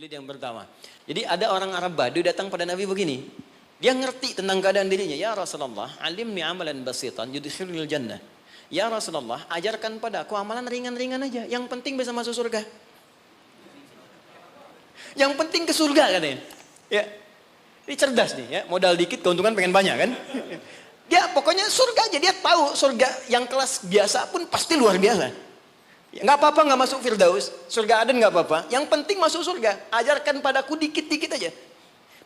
Jilid yang pertama. Jadi ada orang Arab Badu datang pada Nabi begini. Dia ngerti tentang keadaan dirinya. Ya Rasulullah, alimni amalan basitan yudkhilnil jannah. Ya Rasulullah, ajarkan pada aku amalan ringan-ringan aja. Yang penting bisa masuk surga. Yang penting ke surga katanya. Ya. Ini cerdas nih ya. Modal dikit keuntungan pengen banyak kan. Dia pokoknya surga aja. Dia tahu surga yang kelas biasa pun pasti luar biasa. Nggak apa-apa nggak masuk Firdaus, surga Aden nggak apa-apa. Yang penting masuk surga. Ajarkan padaku dikit-dikit aja.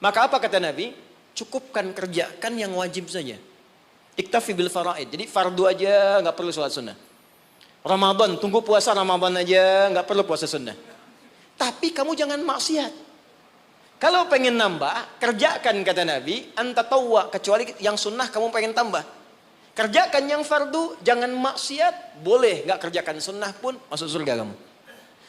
Maka apa kata Nabi? Cukupkan kerjakan yang wajib saja. Iktafi bil faraid. Jadi fardu aja nggak perlu sholat sunnah. Ramadan tunggu puasa Ramadan aja nggak perlu puasa sunnah. Tapi kamu jangan maksiat. Kalau pengen nambah kerjakan kata Nabi antatawwa, kecuali yang sunnah kamu pengen tambah. Kerjakan yang fardu, jangan maksiat, boleh nggak kerjakan sunnah pun masuk surga kamu.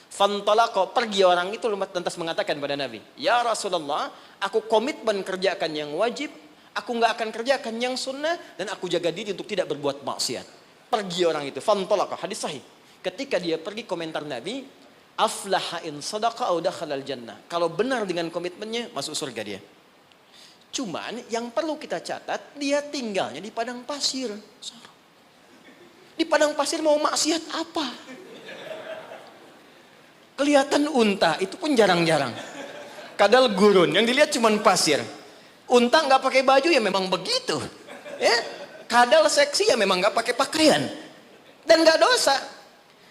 Fantalaqo, pergi orang itu lantas mengatakan pada Nabi, ya Rasulullah, aku komitmen kerjakan yang wajib, aku nggak akan kerjakan yang sunnah, dan aku jaga diri untuk tidak berbuat maksiat. Pergi orang itu, fantalaqo, hadis sahih. Ketika dia pergi komentar Nabi, aflaha in sadaqa au dakhalal jannah. Kalau benar dengan komitmennya, masuk surga dia. Cuman yang perlu kita catat, dia tinggalnya di padang pasir. Di padang pasir mau maksiat apa? Kelihatan unta, itu pun jarang-jarang. Kadal gurun, yang dilihat cuman pasir. Unta nggak pakai baju ya memang begitu. Ya, kadal seksi ya memang nggak pakai pakaian. Dan nggak dosa.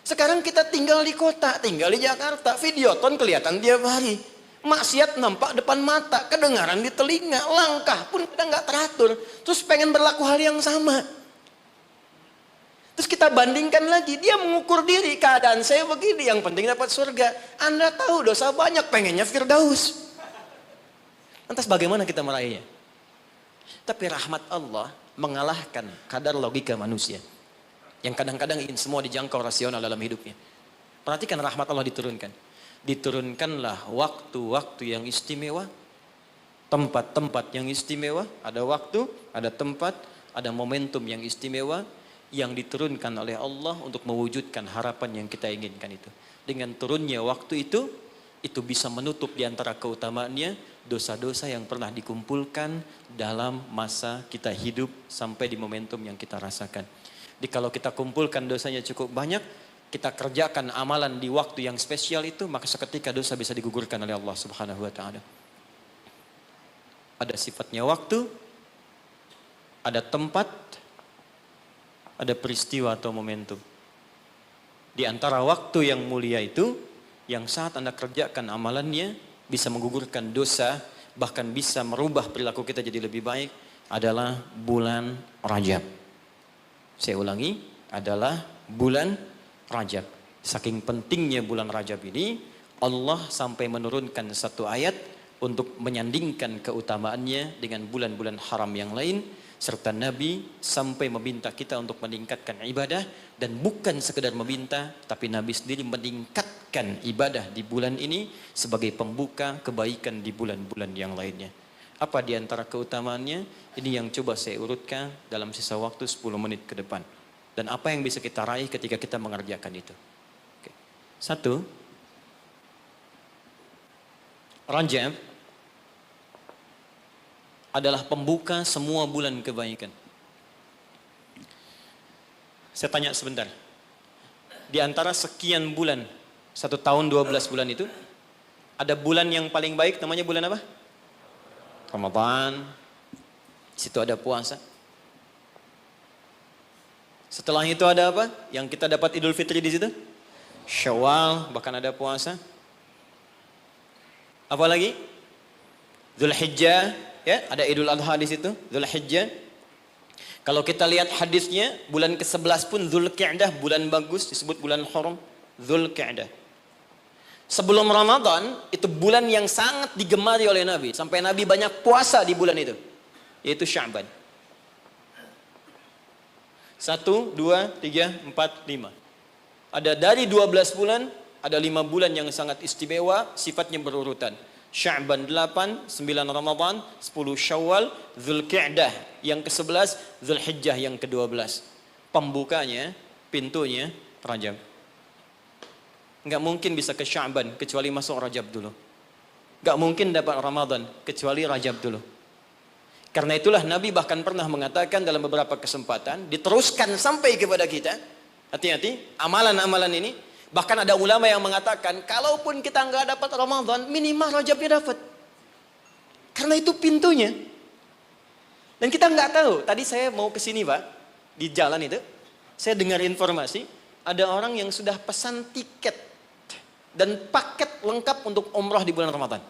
Sekarang kita tinggal di kota, tinggal di Jakarta, Videoton kelihatan tiap hari. Maksiat nampak depan mata, kedengaran di telinga, langkah pun kita nggak teratur. Terus pengen berlaku hal yang sama. Terus kita bandingkan lagi, dia mengukur diri, keadaan saya begini, yang penting dapat surga. Anda tahu dosa banyak, pengennya Firdaus. Lantas bagaimana kita meraihnya? Tapi rahmat Allah mengalahkan kadar logika manusia. Yang kadang-kadang ingin semua dijangkau rasional dalam hidupnya. Perhatikan rahmat Allah diturunkan. Diturunkanlah waktu-waktu yang istimewa, tempat-tempat yang istimewa, ada waktu, ada tempat, ada momentum yang istimewa yang diturunkan oleh Allah untuk mewujudkan harapan yang kita inginkan itu. Dengan turunnya waktu itu bisa menutup di antara keutamaannya dosa-dosa yang pernah dikumpulkan dalam masa kita hidup sampai di momentum yang kita rasakan. Jadi kalau kita kumpulkan dosanya cukup banyak, kita kerjakan amalan di waktu yang spesial itu, maka seketika dosa bisa digugurkan oleh Allah Subhanahu wa taala. Ada sifatnya waktu, ada tempat, ada peristiwa atau momentum. Di antara waktu yang mulia itu, yang saat Anda kerjakan amalannya bisa menggugurkan dosa, bahkan bisa merubah perilaku kita jadi lebih baik, adalah bulan Rajab. Saya ulangi, adalah bulan Rajab. Saking pentingnya bulan Rajab ini, Allah sampai menurunkan satu ayat untuk menyandingkan keutamaannya dengan bulan-bulan haram yang lain, serta Nabi sampai meminta kita untuk meningkatkan ibadah, dan bukan sekedar meminta, tapi Nabi sendiri meningkatkan ibadah di bulan ini sebagai pembuka kebaikan di bulan-bulan yang lainnya. Apa di antara keutamaannya? Ini yang coba saya urutkan dalam sisa waktu 10 menit ke depan. Dan apa yang bisa kita raih ketika kita mengerjakan itu. Oke. 1. Rajab adalah pembuka semua bulan kebaikan. Saya tanya sebentar. Di antara sekian bulan, 1 tahun 12 bulan itu, ada bulan yang paling baik, namanya bulan apa? Ramadan. Di situ ada puasa. Setelah itu ada apa? Yang kita dapat Idul Fitri di situ? Syawal, bahkan ada puasa. Apa lagi? Dzulhijjah, ya, ada Idul Adha di situ, Dzulhijjah. Kalau kita lihat hadisnya, bulan ke-11 pun Dzulqa'dah, bulan bagus, disebut bulan haram, Dzulqa'dah. Sebelum Ramadan, itu bulan yang sangat digemari oleh Nabi, sampai Nabi banyak puasa di bulan itu, yaitu Sya'ban. 1, 2, 3, 4, 5. Ada dari 12 bulan, ada 5 bulan yang sangat istimewa, sifatnya berurutan. Sya'ban 8, 9 Ramadan, 10 Syawal, Dzulqa'dah yang ke-11, Dzulhijjah yang ke-12. Pembukanya, pintunya Rajab. Nggak mungkin bisa ke Sya'ban kecuali masuk Rajab dulu. Gak mungkin dapat Ramadan kecuali Rajab dulu. Karena itulah Nabi bahkan pernah mengatakan dalam beberapa kesempatan, diteruskan sampai kepada kita, hati-hati, amalan-amalan ini. Bahkan ada ulama yang mengatakan, kalaupun kita nggak dapat Ramadan, minimal Rajabnya dapat. Karena itu pintunya. Dan kita nggak tahu, tadi saya mau ke sini Pak, di jalan itu, saya dengar informasi, ada orang yang sudah pesan tiket dan paket lengkap untuk umroh di bulan Ramadan.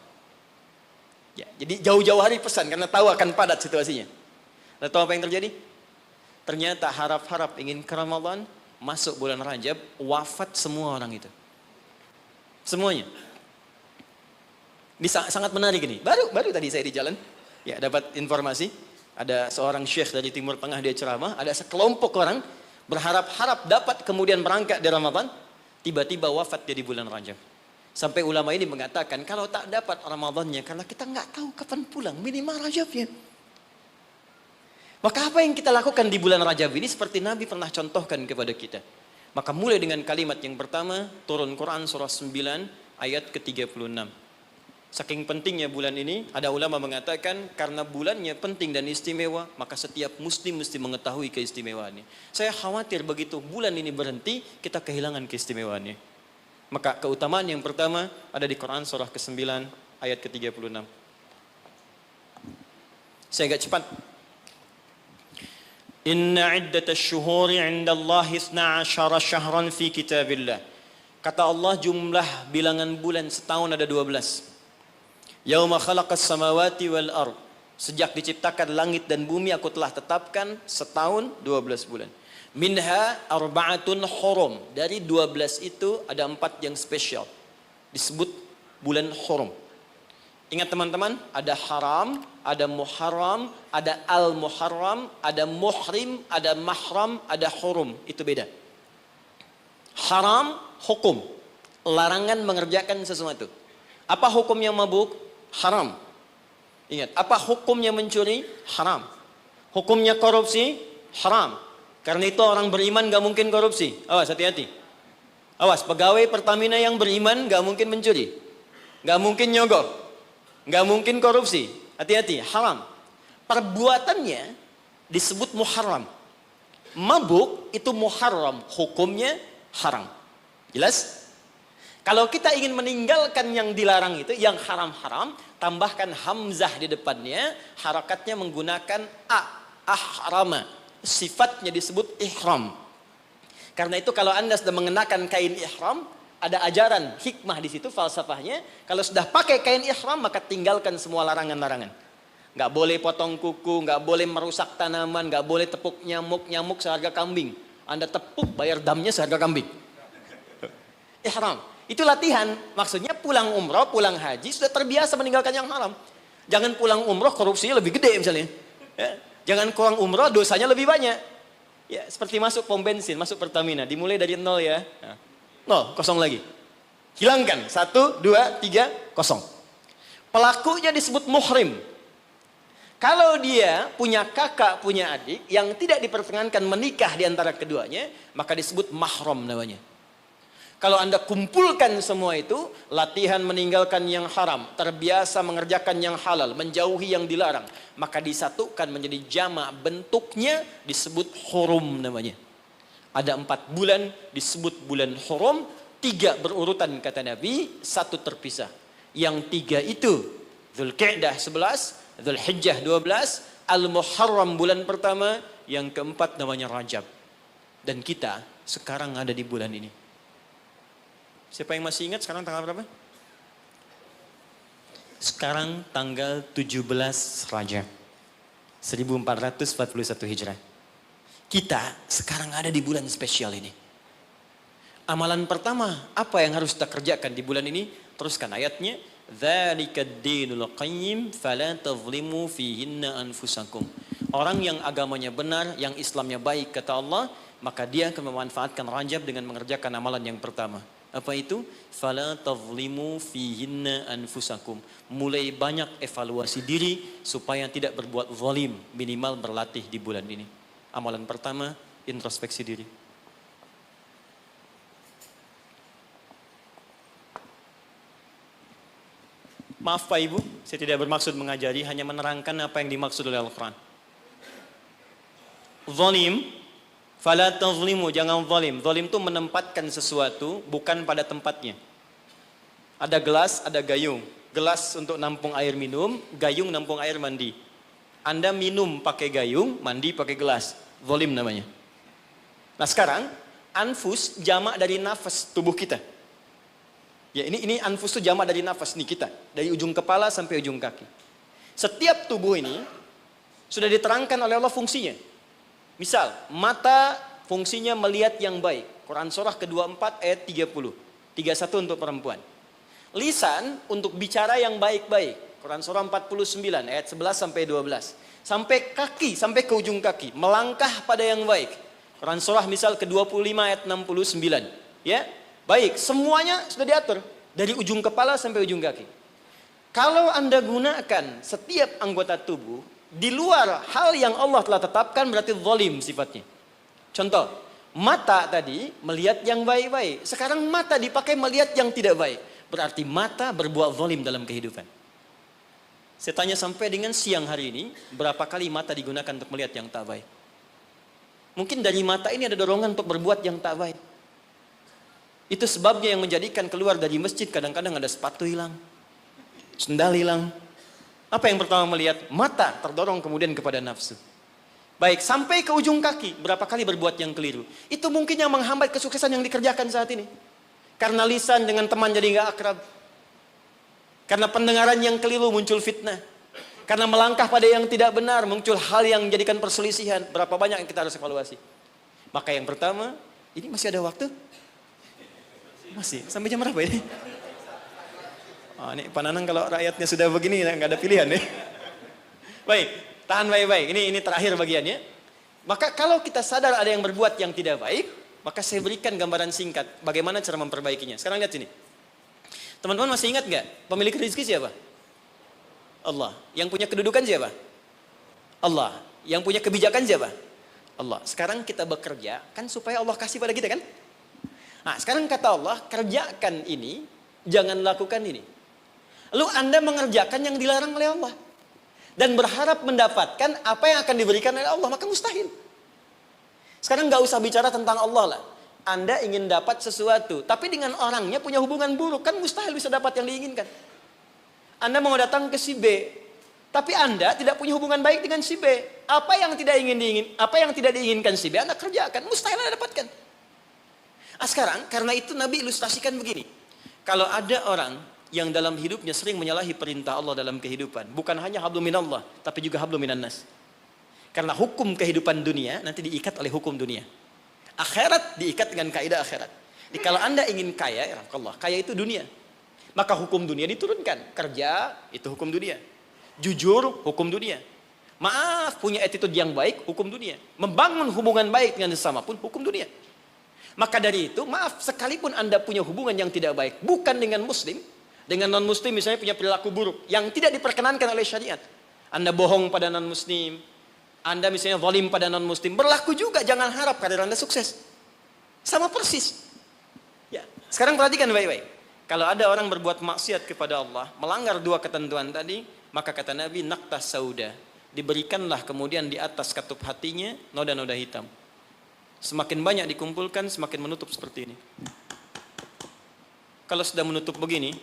Ya, jadi jauh-jauh hari pesan karena tahu akan padat situasinya. Lalu tahu apa yang terjadi? Ternyata harap-harap ingin ke Ramadan, masuk bulan Rajab, wafat semua orang itu. Semuanya. Ini sangat menarik ini. Baru tadi saya di jalan, ya dapat informasi, ada seorang syekh dari Timur Tengah dia ceramah, ada sekelompok orang berharap-harap dapat kemudian berangkat di Ramadan, tiba-tiba wafat dia di bulan Rajab. Sampai ulama ini mengatakan, kalau tak dapat Ramadannya, karena kita nggak tahu kapan pulang, minimal Rajabnya. Maka apa yang kita lakukan di bulan Rajab ini, seperti Nabi pernah contohkan kepada kita. Maka mulai dengan kalimat yang pertama, turun Quran surah 9, ayat ke-36. Saking pentingnya bulan ini, ada ulama mengatakan, karena bulannya penting dan istimewa, maka setiap muslim mesti mengetahui keistimewaannya. Saya khawatir begitu bulan ini berhenti, kita kehilangan keistimewaannya. Maka keutamaan yang pertama ada di Quran surah ke-9 ayat ke-36. Saya agak cepat. Inna iddatasy syuhuri 'indallahi 12 syahran fi kitabillah. Kata Allah, jumlah bilangan bulan setahun ada 12. Yauma khalaqas samawati wal ard. Sejak diciptakan langit dan bumi aku telah tetapkan setahun 12 bulan. Minha arba'atun hurum. Dari 12 itu ada 4 yang spesial. Disebut bulan hurum. Ingat teman-teman, ada haram, ada muharram, ada al-muharram, ada muhrim, ada mahram, ada hurum. Itu beda. Haram, hukum. Larangan mengerjakan sesuatu. Apa hukumnya mabuk? Haram. Ingat, apa hukumnya mencuri? Haram. Hukumnya korupsi? Haram. Karena itu orang beriman gak mungkin korupsi. Awas, hati-hati. Awas, pegawai Pertamina yang beriman gak mungkin mencuri. Gak mungkin nyogok. Gak mungkin korupsi. Hati-hati, haram. Perbuatannya disebut muharram. Mabuk itu muharram. Hukumnya haram. Jelas? Kalau kita ingin meninggalkan yang dilarang itu, yang haram-haram, tambahkan hamzah di depannya, harakatnya menggunakan ahrama. Sifatnya disebut ihram. Karena itu kalau Anda sudah mengenakan kain ihram, ada ajaran hikmah di situ, falsafahnya. Kalau sudah pakai kain ihram, maka tinggalkan semua larangan-larangan. Nggak boleh potong kuku, nggak boleh merusak tanaman, nggak boleh tepuk nyamuk seharga kambing. Anda tepuk, bayar damnya seharga kambing. Ihram. Itu latihan. Maksudnya pulang umroh, pulang haji, sudah terbiasa meninggalkan yang haram. Jangan pulang umroh, korupsinya lebih gede misalnya. Ya. Jangan kurang umroh, dosanya lebih banyak. Ya, seperti masuk pom bensin, masuk Pertamina. Dimulai dari 0 ya. Nah, 0, kosong lagi. Hilangkan. 1, 2, 3, kosong. Pelakunya disebut muhrim. Kalau dia punya kakak, punya adik, yang tidak diperkenankan menikah di antara keduanya, maka disebut mahram namanya. Kalau Anda kumpulkan semua itu, latihan meninggalkan yang haram, terbiasa mengerjakan yang halal, menjauhi yang dilarang, maka disatukan menjadi jamak, bentuknya disebut hurum namanya. Ada 4 bulan disebut bulan hurum, 3 berurutan kata Nabi, 1 terpisah. Yang 3 itu Dzulqa'dah 11, Dzulhijjah 12, Al-Muharram bulan pertama, yang keempat namanya Rajab. Dan kita sekarang ada di bulan ini. Siapa yang masih ingat sekarang tanggal berapa? Sekarang tanggal 17 Rajab 1441 Hijrah. Kita sekarang ada di bulan spesial ini. Amalan pertama, apa yang harus kita kerjakan di bulan ini? Teruskan ayatnya. Dzalikad dinul qayyim fala tadhlimu fihinna anfusakum. Orang yang agamanya benar, yang Islamnya baik kata Allah, maka dia akan memanfaatkan Rajab dengan mengerjakan amalan yang pertama. Apa itu? Fala tadhlimu fihinna anfusakum. Mulai banyak evaluasi diri supaya tidak berbuat zalim, minimal berlatih di bulan ini. Amalan pertama, introspeksi diri. Maaf Pak Ibu, saya tidak bermaksud mengajari, hanya menerangkan apa yang dimaksud oleh Al-Quran. Zalim, fala tazlimu, jangan zalim. Zalim itu menempatkan sesuatu bukan pada tempatnya. Ada gelas, ada gayung. Gelas untuk nampung air minum, gayung nampung air mandi. Anda minum pakai gayung, mandi pakai gelas. Zalim namanya. Nah sekarang, anfus jamak dari nafas tubuh kita. Ya ini anfus itu jamak dari nafas nih kita. Dari ujung kepala sampai ujung kaki. Setiap tubuh ini sudah diterangkan oleh Allah fungsinya. Misal, mata fungsinya melihat yang baik. Quran surah ke-24 ayat 30. 31 untuk perempuan. Lisan untuk bicara yang baik-baik. Quran surah 49 ayat 11 sampai 12. Sampai kaki, sampai ke ujung kaki. Melangkah pada yang baik. Quran surah misal ke-25 ayat 69. Ya, baik, semuanya sudah diatur. Dari ujung kepala sampai ujung kaki. Kalau Anda gunakan setiap anggota tubuh di luar hal yang Allah telah tetapkan, berarti zalim sifatnya. Contoh, mata tadi melihat yang baik-baik. Sekarang mata dipakai melihat yang tidak baik. Berarti mata berbuat zalim dalam kehidupan. Saya tanya sampai dengan siang hari ini, berapa kali mata digunakan untuk melihat yang tak baik? Mungkin dari mata ini ada dorongan untuk berbuat yang tak baik. Itu sebabnya yang menjadikan keluar dari masjid kadang-kadang ada sepatu hilang, sendal hilang. Apa yang pertama melihat? Mata terdorong kemudian kepada nafsu. Baik, sampai ke ujung kaki, berapa kali berbuat yang keliru. Itu mungkin yang menghambat kesuksesan yang dikerjakan saat ini. Karena lisan dengan teman jadi nggak akrab. Karena pendengaran yang keliru muncul fitnah. Karena melangkah pada yang tidak benar muncul hal yang menjadikan perselisihan. Berapa banyak yang kita harus evaluasi. Maka yang pertama, ini masih ada waktu? Masih, sampai jam berapa ini? Oh, ini Pak Nanang kalau rakyatnya sudah begini nggak ada pilihan nih. Baik, tahan baik-baik. Ini terakhir bagiannya. Maka kalau kita sadar ada yang berbuat yang tidak baik, maka saya berikan gambaran singkat bagaimana cara memperbaikinya. Sekarang lihat sini. Teman-teman masih ingat nggak pemilik rezeki siapa? Allah. Yang punya kedudukan siapa? Allah. Yang punya kebijakan siapa? Allah. Sekarang kita bekerja kan supaya Allah kasih pada kita kan? Nah, sekarang kata Allah, kerjakan ini, jangan lakukan ini. Lalu Anda mengerjakan yang dilarang oleh Allah. Dan berharap mendapatkan apa yang akan diberikan oleh Allah, maka mustahil. Sekarang nggak usah bicara tentang Allah lah. Anda ingin dapat sesuatu, tapi dengan orangnya punya hubungan buruk, kan mustahil bisa dapat yang diinginkan. Anda mau datang ke si B, tapi Anda tidak punya hubungan baik dengan si B. Apa yang tidak diinginkan si B, Anda kerjakan, mustahil Anda dapatkan. Sekarang karena itu Nabi ilustrasikan begini. Kalau ada orang yang dalam hidupnya sering menyalahi perintah Allah dalam kehidupan, bukan hanya hablum minallah, tapi juga hablum minannas. Karena hukum kehidupan dunia nanti diikat oleh hukum dunia. Akhirat diikat dengan kaidah akhirat. Jadi kalau Anda ingin kaya, ya Allah, kaya itu dunia. Maka hukum dunia diturunkan. Kerja itu hukum dunia. Jujur hukum dunia. Maaf, punya attitude yang baik hukum dunia. Membangun hubungan baik dengan sesama pun hukum dunia. Maka dari itu, maaf, sekalipun Anda punya hubungan yang tidak baik, bukan dengan muslim, dengan non-muslim misalnya punya perilaku buruk, yang tidak diperkenankan oleh syariat. Anda bohong pada non-muslim, Anda misalnya zalim pada non-muslim, berlaku juga, jangan harap karir Anda sukses. Sama persis. Ya, sekarang perhatikan baik-baik. Kalau ada orang berbuat maksiat kepada Allah, melanggar dua ketentuan tadi, maka kata Nabi, naqtas sauda, diberikanlah kemudian di atas katup hatinya, noda-noda hitam. Semakin banyak dikumpulkan, semakin menutup seperti ini. Kalau sudah menutup begini,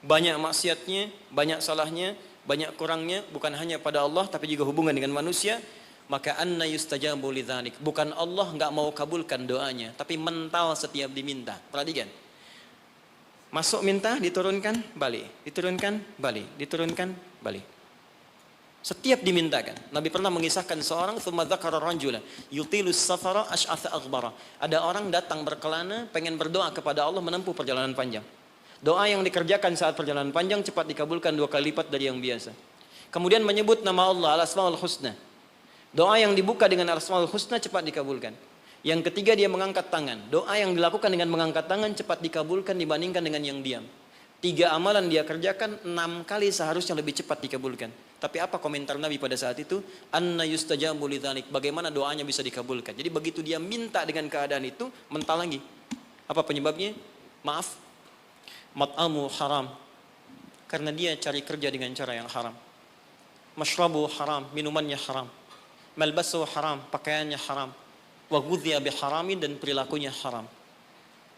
banyak maksiatnya, banyak salahnya, banyak kurangnya, bukan hanya pada Allah, tapi juga hubungan dengan manusia, maka anna yustajabu lidzalik. Bukan Allah nggak mau kabulkan doanya, tapi mental setiap diminta. Perhatikan. Masuk minta, diturunkan, balik. Diturunkan, balik. Diturunkan, balik. Setiap dimintakan. Nabi pernah mengisahkan seorang thumma dzakara rajula yutilus safara asy'atha aghbara. Ada orang datang berkelana pengen berdoa kepada Allah menempuh perjalanan panjang. Doa yang dikerjakan saat perjalanan panjang cepat dikabulkan 2 kali lipat dari yang biasa. Kemudian menyebut nama Allah al-asmaul husna. Doa yang dibuka dengan al-asmaul husna cepat dikabulkan. Yang ketiga dia mengangkat tangan. Doa yang dilakukan dengan mengangkat tangan cepat dikabulkan dibandingkan dengan yang diam. 3 amalan dia kerjakan 6 kali seharusnya lebih cepat dikabulkan. Tapi apa komentar Nabi pada saat itu? Anna yustajabu lidzalik. Bagaimana doanya bisa dikabulkan? Jadi begitu dia minta dengan keadaan itu, mental lagi. Apa penyebabnya? Maaf. Mat'amu haram. karena dia cari kerja dengan cara yang haram. Mashrabu haram, minumannya haram. Malbasu haram, pakaiannya haram. Wa ghudhiya biharamin, dan perilakunya haram.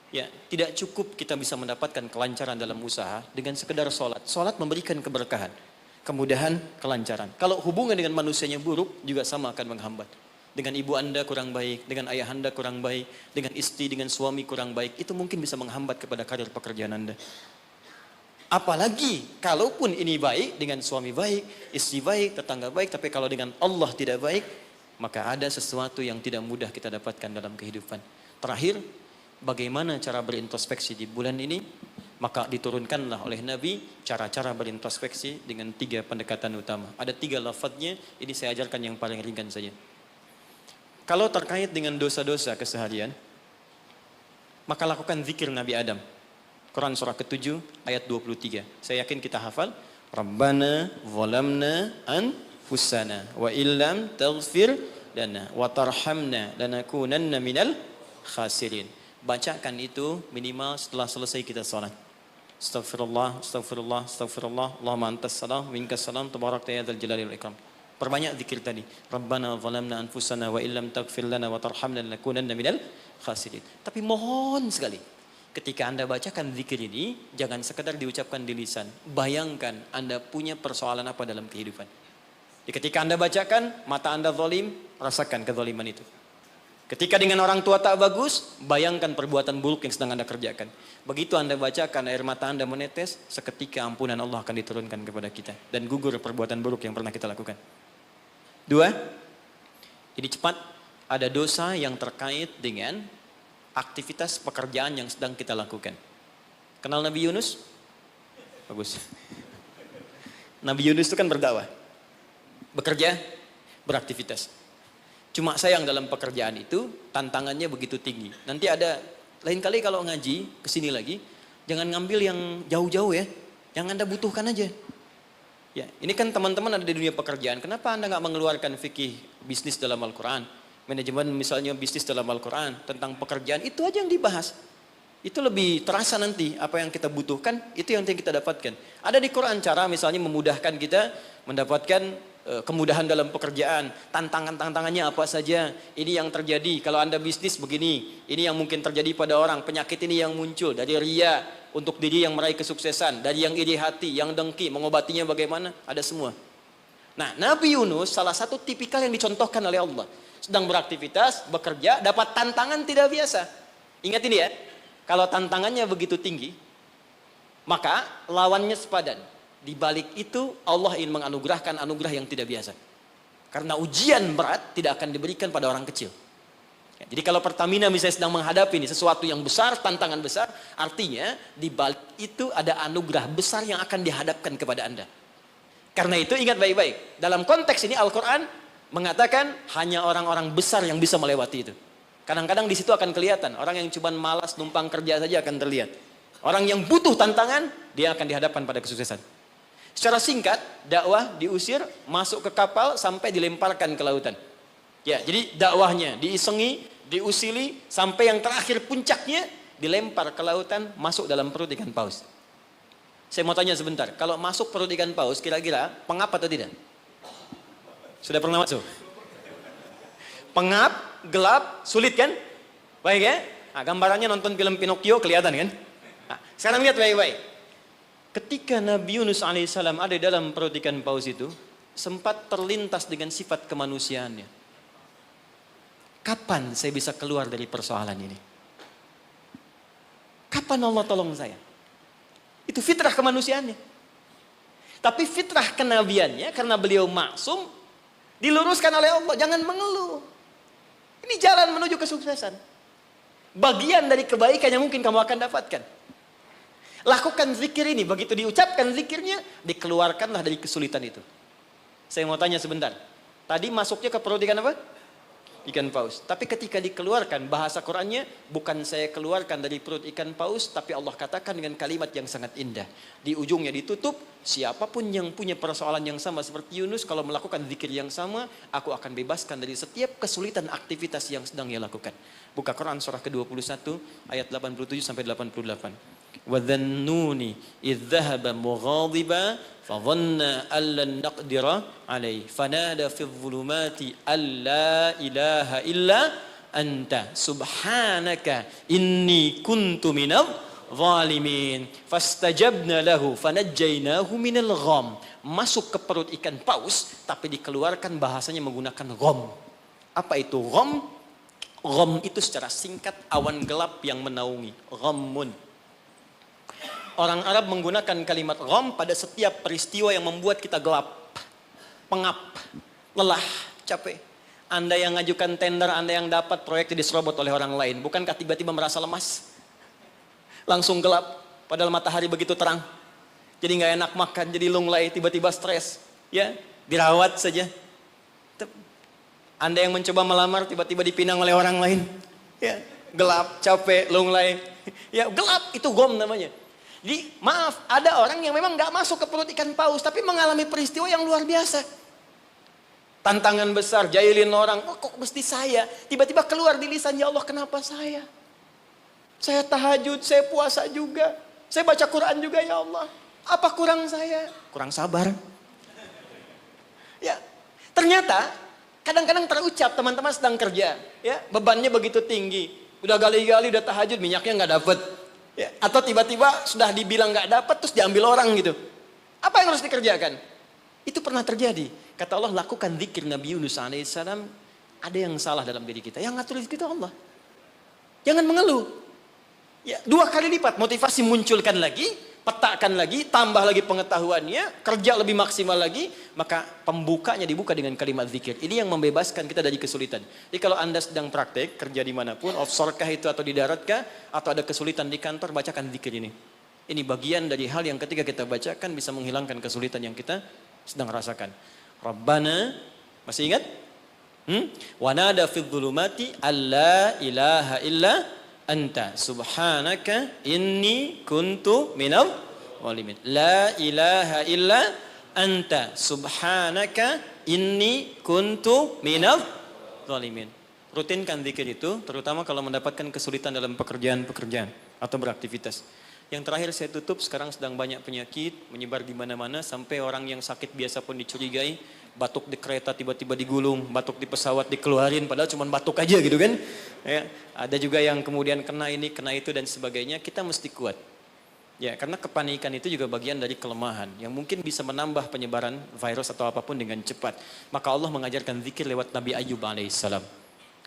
Ya, tidak cukup kita bisa mendapatkan kelancaran dalam usaha dengan sekedar sholat. Sholat memberikan keberkahan, kemudahan, kelancaran. Kalau hubungan dengan manusianya buruk, juga sama akan menghambat. Dengan ibu anda kurang baik, dengan ayah anda kurang baik, dengan istri, dengan suami kurang baik, itu mungkin bisa menghambat kepada karir pekerjaan anda. Apalagi kalaupun ini baik, dengan suami baik, istri baik, tetangga baik, tapi kalau dengan Allah tidak baik, maka ada sesuatu yang tidak mudah kita dapatkan dalam kehidupan. Terakhir, bagaimana cara berintrospeksi di bulan ini? Maka diturunkanlah oleh Nabi cara-cara berintrospeksi dengan 3 pendekatan utama. Ada 3 lafadznya, ini saya ajarkan yang paling ringan saja. Kalau terkait dengan dosa-dosa keseharian, maka lakukan zikir Nabi Adam. Quran surah ke-7 ayat 23. Saya yakin kita hafal. Rabbana zalamna anfusana wa illam taghfir lana wa tarhamna lanakunanna minal khasirin. Bacakan itu minimal setelah selesai kita salat. Astaghfirullah, astaghfirullah, astaghfirullah. Allahumma antas salam, minkas salam, tabarakta ya dzal jalali wal ikram. Perbanyak zikir tadi. Rabbana zalamna anfusana wa illam taghfir lana wa tarhamna lanakunanna minal khasirin. Tapi mohon sekali, ketika Anda bacakan zikir ini, jangan sekedar diucapkan di lisan. Bayangkan Anda punya persoalan apa dalam kehidupan. Jadi ketika Anda bacakan, mata Anda zalim, rasakan kezaliman itu. Ketika dengan orang tua tak bagus, bayangkan perbuatan buruk yang sedang Anda kerjakan. Begitu Anda bacakan, air mata Anda menetes, seketika ampunan Allah akan diturunkan kepada kita. Dan gugur perbuatan buruk yang pernah kita lakukan. 2, ini cepat, ada dosa yang terkait dengan aktivitas pekerjaan yang sedang kita lakukan. Kenal Nabi Yunus? Bagus. Nabi Yunus itu kan berdakwah, bekerja, beraktivitas. Cuma sayang dalam pekerjaan itu tantangannya begitu tinggi. Nanti ada lain kali kalau ngaji kesini lagi, jangan ngambil yang jauh-jauh ya, yang Anda butuhkan aja. Ya, ini kan teman-teman ada di dunia pekerjaan. Kenapa Anda nggak mengeluarkan fikih bisnis dalam Al-Quran? Manajemen misalnya bisnis dalam Al-Quran, tentang pekerjaan, itu aja yang dibahas. Itu lebih terasa nanti apa yang kita butuhkan, itu yang kita dapatkan. Ada di Quran cara misalnya memudahkan kita mendapatkan kemudahan dalam pekerjaan. Tantangannya apa saja, ini yang terjadi kalau Anda bisnis begini, ini yang mungkin terjadi pada orang, penyakit ini yang muncul dari ria untuk diri yang meraih kesuksesan, dari yang iri hati, yang dengki, mengobatinya bagaimana, ada semua. Nah, Nabi Yunus salah satu tipikal yang dicontohkan oleh Allah. Sedang beraktivitas, bekerja, dapat tantangan tidak biasa. Ingat ini ya, kalau tantangannya begitu tinggi, maka lawannya sepadan. Di balik itu Allah ingin menganugerahkan anugerah yang tidak biasa. Karena ujian berat tidak akan diberikan pada orang kecil. Ya, jadi kalau Pertamina misalnya sedang menghadapi ini sesuatu yang besar, tantangan besar, artinya di balik itu ada anugerah besar yang akan dihadapkan kepada Anda. Karena itu ingat baik-baik, dalam konteks ini Al-Quran mengatakan hanya orang-orang besar yang bisa melewati itu. Kadang-kadang di situ akan kelihatan, orang yang cuma malas numpang kerja saja akan terlihat. Orang yang butuh tantangan, dia akan dihadapkan pada kesuksesan. Secara singkat, dakwah diusir, masuk ke kapal sampai dilemparkan ke lautan. Ya, jadi dakwahnya diisengi, diusili, sampai yang terakhir puncaknya dilempar ke lautan, masuk dalam perut ikan paus. Saya mau tanya sebentar, kalau masuk perut ikan paus, kira-kira pengap atau tidak? Sudah pernah masuk? Pengap, gelap, sulit kan? Baik ya? Nah, gambarannya nonton film Pinocchio kelihatan kan? Nah, sekarang lihat baik-baik. Ketika Nabi Yunus alaihissalam ada dalam perut ikan paus itu, sempat terlintas dengan sifat kemanusiaannya. Kapan saya bisa keluar dari persoalan ini? Kapan Allah tolong saya? Itu fitrah kemanusiaannya. Tapi fitrah kenabiannya, karena beliau maksum, diluruskan oleh Allah. Jangan mengeluh. Ini jalan menuju kesuksesan. Bagian dari kebaikan yang mungkin kamu akan dapatkan. Lakukan zikir ini, begitu diucapkan zikirnya, dikeluarkanlah dari kesulitan itu. Saya mau tanya sebentar. Tadi masuknya ke perut ikan apa? Ikan paus. Tapi ketika dikeluarkan, bahasa Qurannya, bukan saya keluarkan dari perut ikan paus, tapi Allah katakan dengan kalimat yang sangat indah. Di ujungnya ditutup, siapapun yang punya persoalan yang sama seperti Yunus, kalau melakukan zikir yang sama, aku akan bebaskan dari setiap kesulitan aktivitas yang sedang ia lakukan. Buka Quran surah ke-21, ayat 87 sampai 88. Wa dhannuni idh dhahaba mughadiba fa dhanna an lan naqdira alaihi fanada fi dhulumati alla ilaha illa anta subhanaka inni kuntu minadh zalimin fastajabna lahu fanajjaynahu minal gham. Masuk ke perut ikan paus tapi dikeluarkan bahasanya menggunakan gham. Apa itu gham? Gham itu secara singkat awan gelap yang menaungi, ghammun. Orang Arab menggunakan kalimat gham pada setiap peristiwa yang membuat kita gelap, pengap, lelah, capek. Anda yang ngajukan tender, Anda yang dapat proyek diserobot oleh orang lain, bukankah tiba-tiba merasa lemas? Langsung gelap, padahal matahari begitu terang. Jadi nggak enak makan, jadi lunglai, tiba-tiba stres. Ya, dirawat saja. Anda yang mencoba melamar, tiba-tiba dipinang oleh orang lain. Ya, gelap, capek, lunglai. Ya, gelap, itu gom namanya. Jadi maaf, ada orang yang memang nggak masuk ke perut ikan paus, tapi mengalami peristiwa yang luar biasa. Tantangan besar, jahilin orang, oh, kok mesti saya? Tiba-tiba keluar di lisan, ya Allah kenapa saya? Saya tahajud, saya puasa juga. Saya baca Quran juga ya Allah. Apa kurang saya? Kurang sabar. Ya, ternyata kadang-kadang terucap teman-teman sedang kerja. Ya, bebannya begitu tinggi. Udah gali-gali, udah tahajud, minyaknya nggak dapet. Ya, atau tiba-tiba sudah dibilang nggak dapet, terus diambil orang gitu. Apa yang harus dikerjakan? Itu pernah terjadi. Kata Allah, lakukan zikir Nabi Yunus alaihissalam. Ada yang salah dalam diri kita. Yang ngatur itu Allah. Jangan mengeluh. Ya, 2 kali lipat motivasi munculkan lagi, petakan lagi, tambah lagi pengetahuannya, kerja lebih maksimal lagi, maka pembukanya dibuka dengan kalimat zikir. Ini yang membebaskan kita dari kesulitan. Jadi kalau Anda sedang praktek, kerja dimanapun, offshore kah itu atau di darat kah, atau ada kesulitan di kantor, bacakan zikir ini. Ini bagian dari hal yang ketika kita bacakan bisa menghilangkan kesulitan yang kita sedang rasakan. Rabbana, masih ingat? Wa nada fi dhulumati alla ilaha illa anta subhanaka inni kuntu minal zalimin. La ilaha illa anta subhanaka inni kuntu minal zalimin. Rutinkan zikir itu, terutama kalau mendapatkan kesulitan dalam pekerjaan-pekerjaan atau beraktivitas. Yang terakhir saya tutup, sekarang sedang banyak penyakit menyebar di mana-mana, sampai orang yang sakit biasa pun dicurigai, batuk di kereta tiba-tiba digulung, batuk di pesawat dikeluarin, padahal cuma batuk aja gitu kan. Ya, ada juga yang kemudian kena ini, kena itu dan sebagainya. Kita mesti kuat. Ya, karena kepanikan itu juga bagian dari kelemahan yang mungkin bisa menambah penyebaran virus atau apapun dengan cepat. Maka Allah mengajarkan zikir lewat Nabi Ayyub alaihissalam.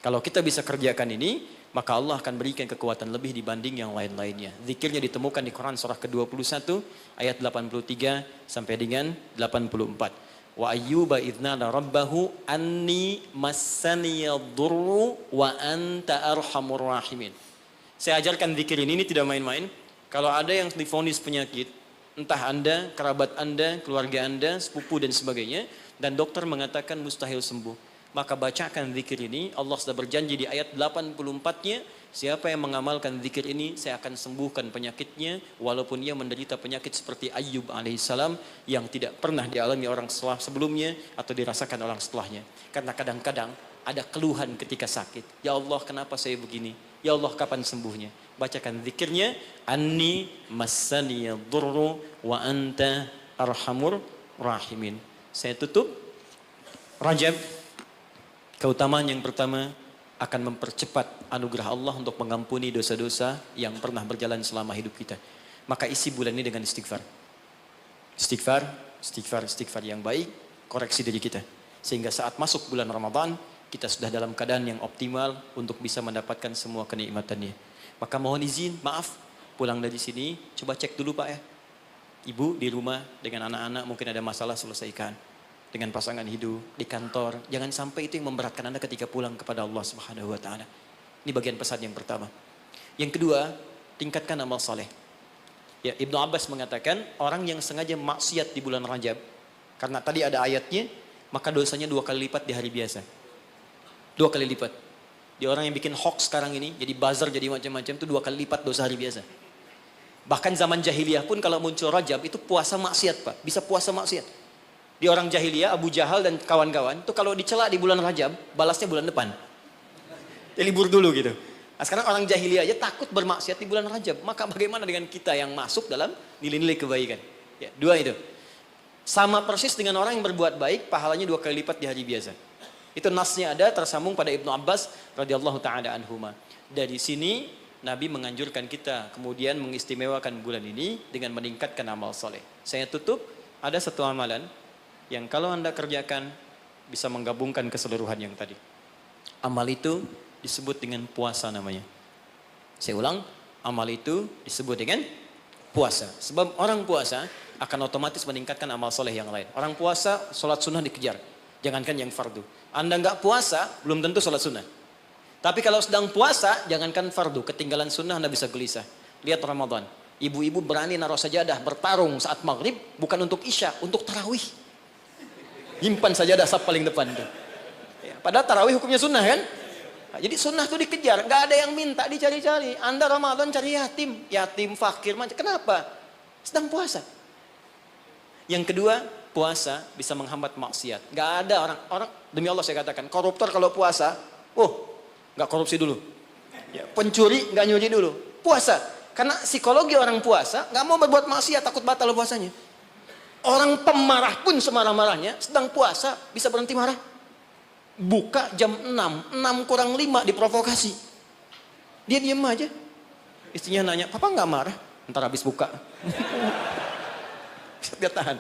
Kalau kita bisa kerjakan ini, maka Allah akan berikan kekuatan lebih dibanding yang lain-lainnya. Zikirnya ditemukan di Quran surah ke-21 ayat 83 sampai dengan 84. Wa ayyuba idznala rabbahu anni massaniyadurru wa anta arhamur rahimin. Saya ajarkan zikir ini tidak main-main. Kalau ada yang divonis penyakit, entah Anda, kerabat Anda, keluarga Anda, sepupu dan sebagainya, dan dokter mengatakan mustahil sembuh, maka bacakan zikir ini. Allah sudah berjanji di ayat 84-nya, siapa yang mengamalkan zikir ini, saya akan sembuhkan penyakitnya, walaupun ia menderita penyakit seperti Ayyub alaihissalam yang tidak pernah dialami orang sebelumnya atau dirasakan orang setelahnya. Karena kadang-kadang ada keluhan ketika sakit. Ya Allah, kenapa saya begini? Ya Allah, kapan sembuhnya? Bacakan zikirnya, anni massaniyadurru wa anta arhamur rahimin. Saya tutup. Rajab, keutamaan yang pertama akan mempercepat anugerah Allah untuk mengampuni dosa-dosa yang pernah berjalan selama hidup kita. Maka isi bulan ini dengan istighfar. Istighfar, istighfar, istighfar yang baik, koreksi diri kita. Sehingga saat masuk bulan Ramadan, kita sudah dalam keadaan yang optimal untuk bisa mendapatkan semua kenikmatannya. Maka mohon izin, maaf, pulang dari sini, coba cek dulu Pak ya. Ibu di rumah dengan anak-anak mungkin ada masalah, selesaikan. Dengan pasangan hidup, di kantor. Jangan sampai itu yang memberatkan Anda ketika pulang kepada Allah Subhanahu wa Ta'ala. Ini bagian pesan yang pertama. Yang kedua, tingkatkan amal saleh. Ya, Ibnu Abbas mengatakan, orang yang sengaja maksiat di bulan Rajab, karena tadi ada ayatnya, maka dosanya 2 kali lipat di hari biasa. 2 kali lipat. Di orang yang bikin hoax sekarang ini, jadi buzzer, jadi macam-macam, itu 2 kali lipat dosa hari biasa. Bahkan zaman jahiliyah pun kalau muncul Rajab, itu puasa maksiat Pak. Bisa puasa maksiat. Di orang jahiliyah, Abu Jahal dan kawan-kawan, itu kalau dicela di bulan Rajab, balasnya bulan depan. Ya, libur dulu gitu. Nah, sekarang orang jahiliyah aja takut bermaksiat di bulan Rajab. Maka bagaimana dengan kita yang masuk dalam nilai-nilai kebaikan? Ya, dua itu. Sama persis dengan orang yang berbuat baik, pahalanya 2 kali lipat di hari biasa. Itu nasnya ada tersambung pada Ibnu Abbas radhiyallahu taala anhuma. Dari sini Nabi menganjurkan kita kemudian mengistimewakan bulan ini dengan meningkatkan amal soleh. Saya tutup, ada satu amalan yang kalau Anda kerjakan bisa menggabungkan keseluruhan yang tadi. Amal itu disebut dengan puasa namanya. Saya ulang, amal itu disebut dengan puasa. Sebab orang puasa akan otomatis meningkatkan amal soleh yang lain. Orang puasa, sholat sunnah dikejar. Jangankan yang fardu. Anda nggak puasa, belum tentu sholat sunnah. Tapi kalau sedang puasa, jangankan fardu. Ketinggalan sunnah Anda bisa gelisah. Lihat Ramadan. Ibu-ibu berani naruh sajadah, bertarung saat maghrib. Bukan untuk isya, untuk tarawih. Himpan sajadah saf paling depan. Tuh. Ya, padahal tarawih hukumnya sunnah kan? Nah, jadi sunnah itu dikejar. Nggak ada yang minta, dicari-cari. Anda Ramadan cari yatim. Yatim, fakir, macam. Kenapa? Sedang puasa. Yang kedua, puasa bisa menghambat maksiat. Gak ada orang demi Allah saya katakan, koruptor kalau puasa, gak korupsi dulu. Ya, pencuri gak nyuri dulu. Puasa. Karena psikologi orang puasa gak mau berbuat maksiat, takut batal puasanya. Orang pemarah pun semarah-marahnya, sedang puasa bisa berhenti marah. Buka jam 6, 6 kurang 5 diprovokasi. Dia diam aja. Istrinya nanya, papa gak marah? Ntar habis buka. Dia tahan.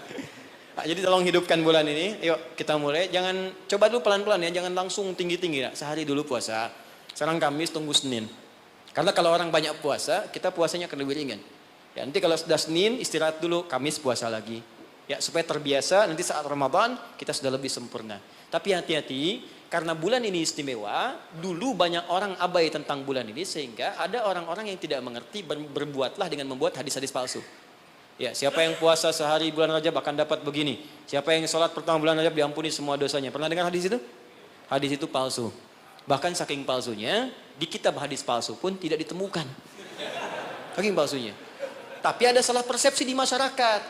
Nah, jadi tolong hidupkan bulan ini. Yuk kita mulai. Jangan coba dulu pelan-pelan ya. Jangan langsung tinggi-tinggi. Ya. Sehari dulu puasa. Sekarang Kamis tunggu Senin. Karena kalau orang banyak puasa, kita puasanya akan lebih ringan. Ya, nanti kalau sudah Senin istirahat dulu. Kamis puasa lagi. Ya supaya terbiasa. Nanti saat Ramadan kita sudah lebih sempurna. Tapi hati-hati. Karena bulan ini istimewa. Dulu banyak orang abai tentang bulan ini. Sehingga ada orang-orang yang tidak mengerti. Berbuatlah dengan membuat hadis-hadis palsu. Ya, siapa yang puasa sehari bulan Rajab akan dapat begini. Siapa yang sholat pertama bulan Rajab diampuni semua dosanya. Pernah dengar hadis itu? Hadis itu palsu. Bahkan saking palsunya, di kitab hadis palsu pun tidak ditemukan. Saking palsunya. Tapi ada salah persepsi di masyarakat.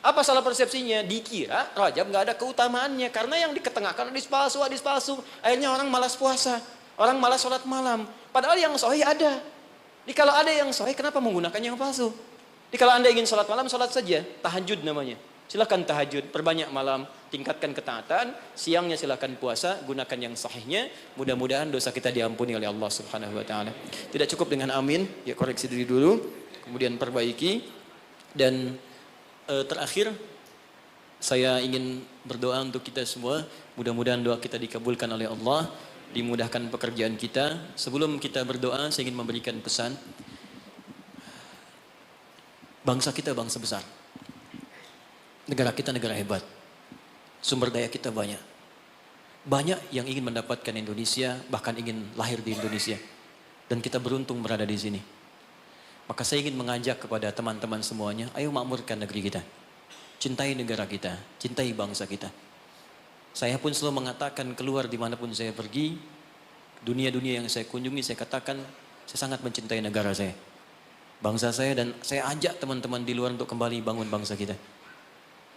Apa salah persepsinya? Dikira Rajab nggak ada keutamaannya. Karena yang diketengahkan hadis palsu, hadis palsu. Akhirnya orang malas puasa. Orang malas sholat malam. Padahal yang sahih ada. Jadi kalau ada yang sahih, kenapa menggunakan yang palsu? Jadi kalau Anda ingin sholat malam, sholat saja. Tahajud namanya. Silahkan tahajud, perbanyak malam, tingkatkan ketaatan. Siangnya silahkan puasa, gunakan yang sahihnya. Mudah-mudahan dosa kita diampuni oleh Allah Subhanahu Wa Taala. Tidak cukup dengan amin, ya koreksi diri dulu, kemudian perbaiki. Dan terakhir, saya ingin berdoa untuk kita semua. Mudah-mudahan doa kita dikabulkan oleh Allah, dimudahkan pekerjaan kita. Sebelum kita berdoa, saya ingin memberikan pesan. Bangsa kita bangsa besar. Negara kita negara hebat. Sumber daya kita banyak. Banyak yang ingin mendapatkan Indonesia, bahkan ingin lahir di Indonesia. Dan kita beruntung berada di sini. Maka saya ingin mengajak kepada teman-teman semuanya, ayo makmurkan negeri kita. Cintai negara kita, cintai bangsa kita. Saya pun selalu mengatakan keluar dimanapun saya pergi, dunia-dunia yang saya kunjungi, saya katakan, saya sangat mencintai negara saya. Bangsa saya, dan saya ajak teman-teman di luar untuk kembali bangun bangsa kita.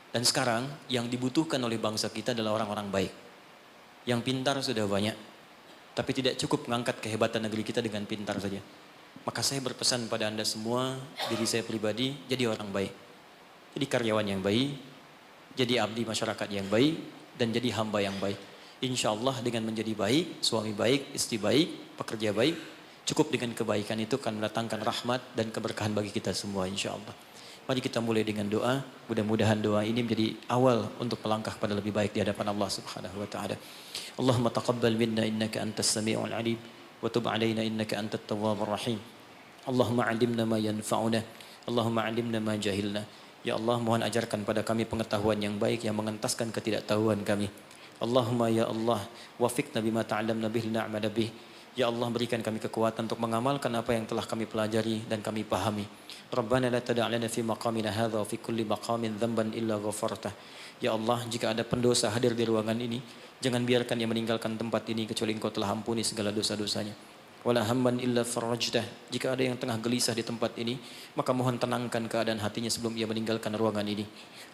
Dan sekarang yang dibutuhkan oleh bangsa kita adalah orang-orang baik. Yang pintar sudah banyak, tapi tidak cukup mengangkat kehebatan negeri kita dengan pintar saja. Maka saya berpesan pada Anda semua, diri saya pribadi, jadi orang baik. Jadi karyawan yang baik, jadi abdi masyarakat yang baik, dan jadi hamba yang baik. Insya Allah dengan menjadi baik, suami baik, istri baik, pekerja baik, cukup dengan kebaikan itu akan mendatangkan rahmat dan keberkahan bagi kita semua insya Allah. Mari kita mulai dengan doa. Mudah-mudahan doa ini menjadi awal untuk melangkah pada lebih baik di hadapan Allah Subhanahu Wa Taala. Allahumma taqabbal minna innaka antas sami'ul alim wa tub alaina innaka antat tawwabur rahim. Allahumma 'allimna ma yanfa'una. Allahumma 'allimna ma jahilna. Ya Allah, mohon ajarkan pada kami pengetahuan yang baik yang mengentaskan ketidaktahuan kami. Allahumma ya Allah, wafiqna bima ta'allamna bihi na'mala bih. Ya Allah, berikan kami kekuatan untuk mengamalkan apa yang telah kami pelajari dan kami pahami. Rabbana la tada' lana fi maqamina hadha wa fi kulli maqamin dhanban illa ghafartah. Ya Allah, jika ada pendosa hadir di ruangan ini, jangan biarkan dia meninggalkan tempat ini kecuali Engkau telah ampuni segala dosa-dosanya. Wala hamman illa farajtah. Jika ada yang tengah gelisah di tempat ini, maka mohon tenangkan keadaan hatinya sebelum ia meninggalkan ruangan ini.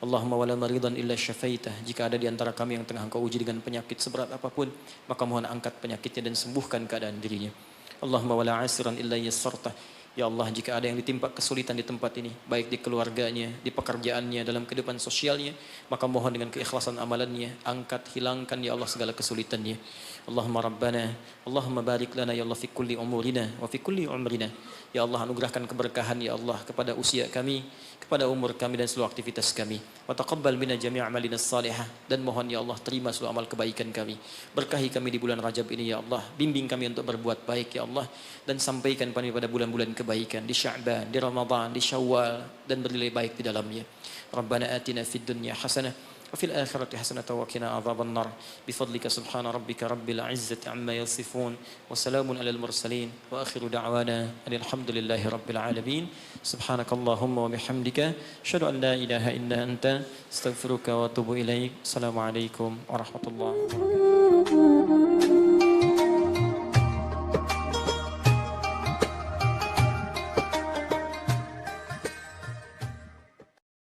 Allahumma wala maridan illa syafaitah. Jika ada di antara kami yang tengah Engkau uji dengan penyakit seberat apapun, maka mohon angkat penyakitnya dan sembuhkan keadaan dirinya. Allahumma wala asiran illa yassartah. Ya Allah, jika ada yang ditimpa kesulitan di tempat ini, baik di keluarganya, di pekerjaannya, dalam kehidupan sosialnya, maka mohon dengan keikhlasan amalannya, angkat, hilangkan ya Allah segala kesulitannya. Allahumma Rabbana, Allahumma barik lana ya Allah fi kulli umurina wa fi kulli umrina. Ya Allah, anugerahkan keberkahan ya Allah kepada usia kami, kepada umur kami dan seluruh aktivitas kami. Wa taqabbal minna jami' amalina salihah, dan mohon ya Allah terima seluruh amal kebaikan kami. Berkahi kami di bulan Rajab ini ya Allah, bimbing kami untuk berbuat baik ya Allah, dan sampaikan kami pada bulan-bulan kebaikan di Sya'ban, di Ramadan, di Syawal, dan bernilai baik di dalamnya. Rabbana atina fid dunya hasanah wa fil akhirati hasanah wa qina adzaban nar. Bifadlika subhana rabbika rabbil izzati amma yasifun wa salamun alal mursalin wa akhiru da'wana alhamdulillahi rabbil alamin. Subhanakallahumma wa bihamdika asyhadu an la ilaha illa anta astaghfiruka wa atubu ilaik. Assalamualaikum warahmatullahi wabarakatuh.